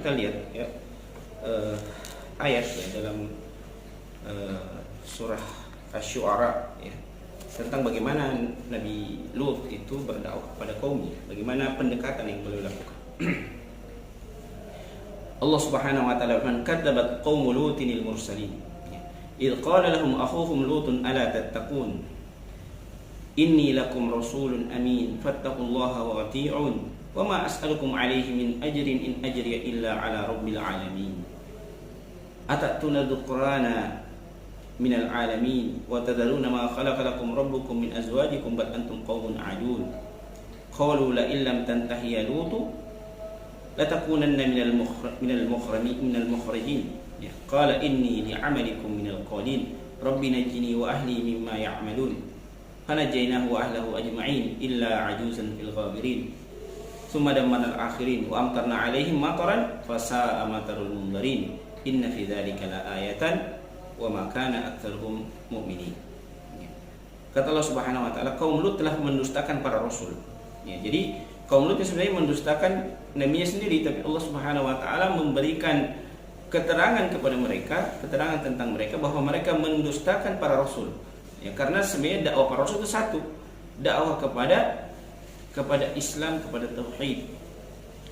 kita lihat ya ayat ya dalam surah Asy-Syu'ara ya, tentang bagaimana Nabi Lut itu berdakwah kepada kaumnya, bagaimana pendekatan yang beliau lakukan. Allah Subhanahu wa taala berfirman, "Kadzabat qaumul Lutinil mursalin. Idz qala lahum akhuhum Lutun ala tattaqun. Inni lakum rasulun amin, fattaqullaha wa ati'un. Wa ma as'alukum 'alaihi min ajrin in ajriya illa 'ala rabbil 'alamin. Atatuna dhukrana minal 'alamin wa tadharuna ma khalaqa lakum rabbukum min azwajikum bal antum qaumun 'adun. Qalu la illam tantahi ya Lutu latakunanna minal mukhrajin. Ya, qala inni li'amalikum minal qalin. Rabbi najini wa ahli mimma ya'malun. Fanajjaynahu wa ahlahu ajma'in illa 'ajuzan fil ghabirin. Tsumma dammarna al-akhirin wa amtarna 'alaihim mataran fasa'a matarul munzirin. Inna fi dzalika laayatan wa ma kana aktsaruhum mu'minin." Kata Allah Subhanahu wa taala, kaum Lut telah mendustakan para rasul. Ya, jadi kaum Lut sebenarnya mendustakan nabinya sendiri, tapi Allah Subhanahu wa taala memberikan keterangan kepada mereka, keterangan tentang mereka bahwa mereka mendustakan para rasul. Ya, karena sebenarnya dakwah para rasul itu satu, dakwah kepada Islam, kepada tauhid.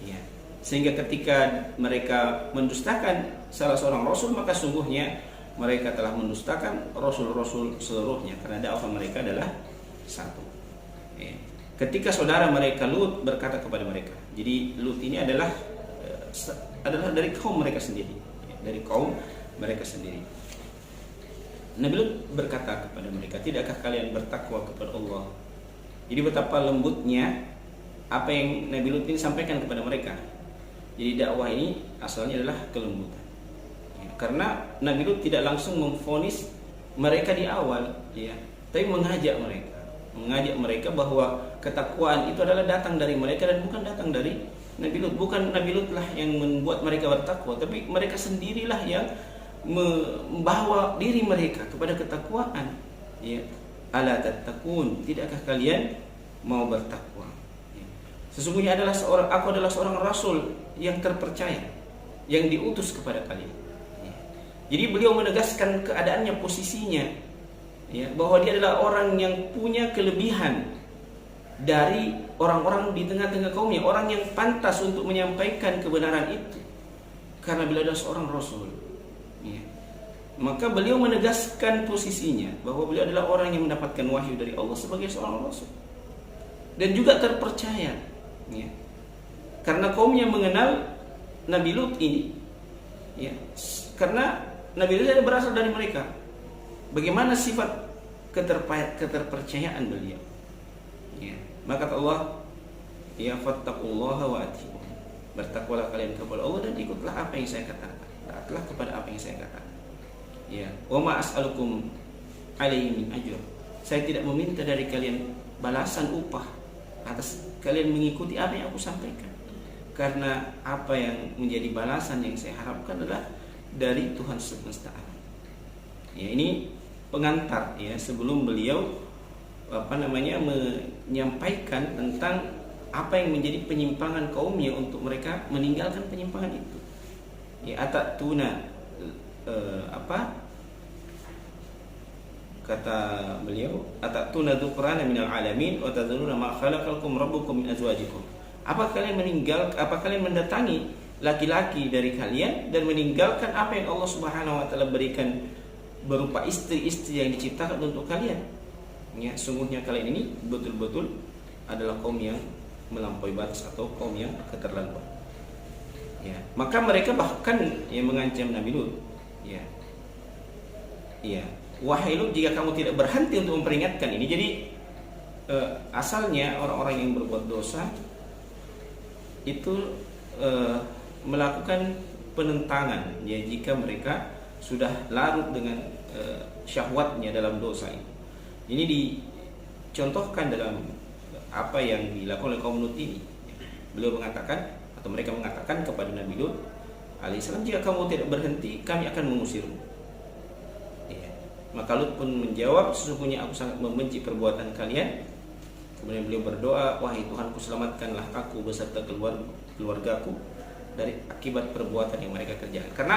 Ya. Sehingga ketika mereka mendustakan salah seorang rasul, maka sungguhnya mereka telah mendustakan rasul-rasul seluruhnya, karena dakwah mereka adalah satu. Ya. Ketika saudara mereka Lut berkata kepada mereka, jadi Lut ini adalah dari kaum mereka sendiri, ya, dari kaum mereka sendiri. Nabi Lut berkata kepada mereka, tidakkah kalian bertakwa kepada Allah? Jadi betapa lembutnya apa yang Nabi Lut ini sampaikan kepada mereka. Jadi dakwah ini asalnya adalah kelembutan. Ya, karena Nabi Lut tidak langsung memvonis mereka di awal, ya, tapi mengajak mereka bahwa ketakwaan itu adalah datang dari mereka dan bukan datang dari Nabi Lut. Bukan Nabi Lut lah yang membuat mereka bertakwa, tapi mereka sendirilah yang membawa diri mereka kepada ketakwaan. Ya. Ala tattaqun, tidakkah kalian mau bertakwa? Ya. Sesungguhnya aku adalah seorang rasul yang terpercaya, yang diutus kepada kalian. Ya. Jadi beliau menegaskan keadaannya, posisinya, ya, bahwa dia adalah orang yang punya kelebihan dari orang-orang di tengah-tengah kaumnya, orang yang pantas untuk menyampaikan kebenaran itu, karena beliau adalah seorang rasul. Ya. Maka beliau menegaskan posisinya bahwa beliau adalah orang yang mendapatkan wahyu dari Allah sebagai seorang rasul dan juga terpercaya. Ya. Karena kaumnya mengenal Nabi Lut ini, ya, karena Nabi Lut berasal dari mereka. Bagaimana sifat keterpercayaan beliau? Ya. Maka kata Allah, ya fattaqullaha wa ati'un. Bertakwalah kalian kepada Allah dan ikutlah apa yang saya katakan. Taatlah kepada apa yang saya katakan. Ya, wa ma as'alukum alaihi min ajr. Saya tidak meminta dari kalian balasan upah atas kalian mengikuti apa yang aku sampaikan. Karena apa yang menjadi balasan yang saya harapkan adalah dari Tuhan semesta alam. Ya, ini pengantar ya sebelum beliau menyampaikan tentang apa yang menjadi penyimpangan kaumnya untuk mereka meninggalkan penyimpangan itu. Ya, atatuna kata beliau, atatuna dzukrana minal alamin wa tadhuruna ma khalaqakum rabbukum min azwajikum. Apa kalian mendatangi laki-laki dari kalian dan meninggalkan apa yang Allah Subhanahu wa taala berikan berupa istri-istri yang diciptakan untuk kalian? Ya, sungguhnya kalian ini betul-betul adalah kaum yang melampaui batas atau kaum yang keterlaluan. Ya, maka mereka bahkan yang mengancam Nabi Lut. Ya. Ya, wahai Lut, jika kamu tidak berhenti untuk memperingatkan ini. Jadi asalnya orang-orang yang berbuat dosa itu melakukan penentangan ya jika mereka sudah larut dengan syahwatnya dalam dosa itu. Ini dicontohkan dalam apa yang dilakukan oleh kaum Lut ini. Beliau mengatakan atau mereka mengatakan kepada Nabi Lut alaihissalam, jika kamu tidak berhenti, kami akan mengusirmu. Ya. Maka Lut pun menjawab, sesungguhnya aku sangat membenci perbuatan kalian. Kemudian beliau berdoa, wahai Tuhanku, selamatkanlah aku beserta keluargaku dari akibat perbuatan yang mereka kerjakan. Karena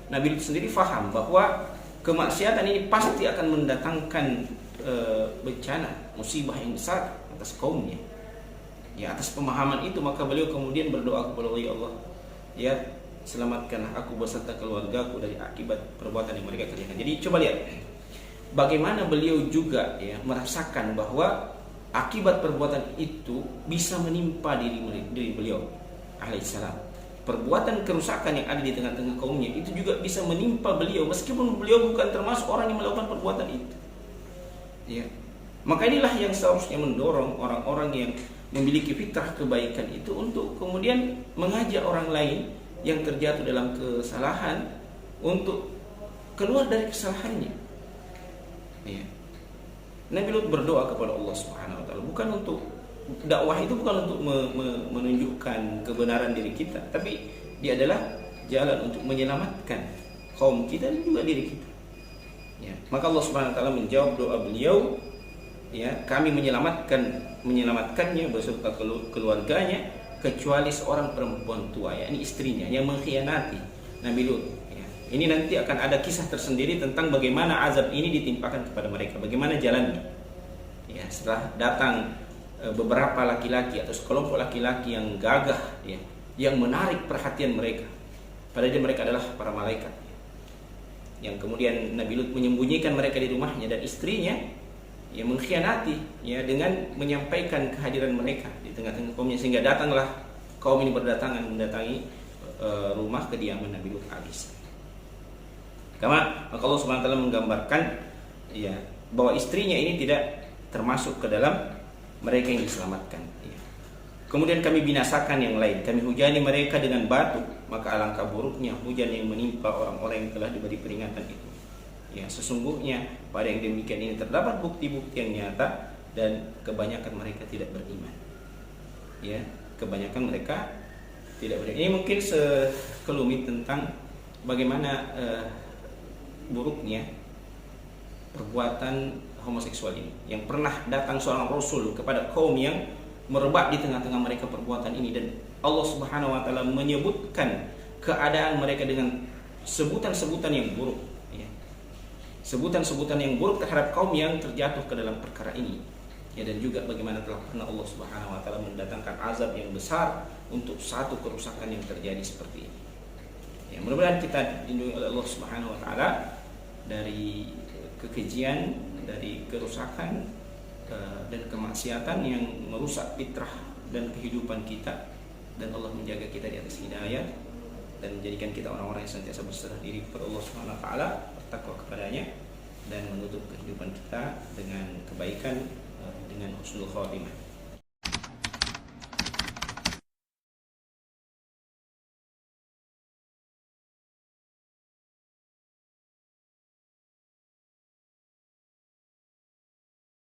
Nabi Lut sendiri faham bahwa kemaksiatan ini pasti akan mendatangkan bencana, musibah yang besar atas kaumnya. Ya, atas pemahaman itu maka beliau kemudian berdoa kepada Allah, ya Allah, ya selamatkanlah aku beserta keluargaku dari akibat perbuatan yang mereka kerjakan. Jadi coba lihat bagaimana beliau juga ya merasakan bahwa akibat perbuatan itu bisa menimpa diri beliau alaihissalam. Perbuatan kerusakan yang ada di tengah-tengah kaumnya itu juga bisa menimpa beliau meskipun beliau bukan termasuk orang yang melakukan perbuatan itu. Ya. Maka inilah yang seharusnya mendorong orang-orang yang memiliki fitrah kebaikan itu untuk kemudian mengajak orang lain yang terjatuh dalam kesalahan untuk keluar dari kesalahannya. Ya. Nabi Lut berdoa kepada Allah Subhanahu wa taala bukan untuk dakwah, itu bukan untuk menunjukkan kebenaran diri kita, tapi dia adalah jalan untuk menyelamatkan kaum kita dan juga diri kita. Ya. Maka Allah Subhanahu wa taala menjawab doa beliau, ya, kami menyelamatkannya beserta keluarganya kecuali seorang perempuan tua, yakni istrinya yang mengkhianati Nabi Lut. Ya. Ini nanti akan ada kisah tersendiri tentang bagaimana azab ini ditimpakan kepada mereka, bagaimana jalannya. Ya, setelah datang beberapa laki-laki atau sekelompok laki-laki yang gagah, ya, yang menarik perhatian mereka, padahal mereka adalah para malaikat, yang kemudian Nabi Lut menyembunyikan mereka di rumahnya dan istrinya yang mengkhianati, ya, dengan menyampaikan kehadiran mereka di tengah-tengah kaumnya, sehingga datanglah kaum ini berdatangan mendatangi rumah kediaman Nabi Lut alaihissalam. Karena Allah Subhanahu wa taala menggambarkan, ya, bahwa istrinya ini tidak termasuk ke dalam mereka yang diselamatkan. Ya. Kemudian kami binasakan yang lain, kami hujani mereka dengan batu, maka alangkah buruknya hujan yang menimpa orang-orang yang telah diberi peringatan itu. Ya, sesungguhnya pada yang demikian ini terdapat bukti-bukti yang nyata dan kebanyakan mereka tidak beriman. Ya, kebanyakan mereka tidak beriman. Ini mungkin sekelumit tentang bagaimana buruknya perbuatan homoseksual ini, yang pernah datang seorang rasul kepada kaum yang merebak di tengah-tengah mereka perbuatan ini, dan Allah Subhanahu wa taala menyebutkan keadaan mereka dengan sebutan-sebutan yang buruk, ya. Sebutan-sebutan yang buruk terhadap kaum yang terjatuh ke dalam perkara ini. Ya, dan juga bagaimana telah pernah Allah Subhanahu wa taala mendatangkan azab yang besar untuk satu kerusakan yang terjadi seperti ini. Ya, mudah-mudahan kita dilindungi oleh Allah Subhanahu wa taala dari kekejian, dari kerusakan dan kemaksiatan yang merusak fitrah dan kehidupan kita, dan Allah menjaga kita di atas hidayah dan menjadikan kita orang-orang yang senantiasa berserah diri kepada Allah Subhanahu wa taala, bertakwa kepadanya, dan menutup kehidupan kita dengan kebaikan, dengan husnul khatimah.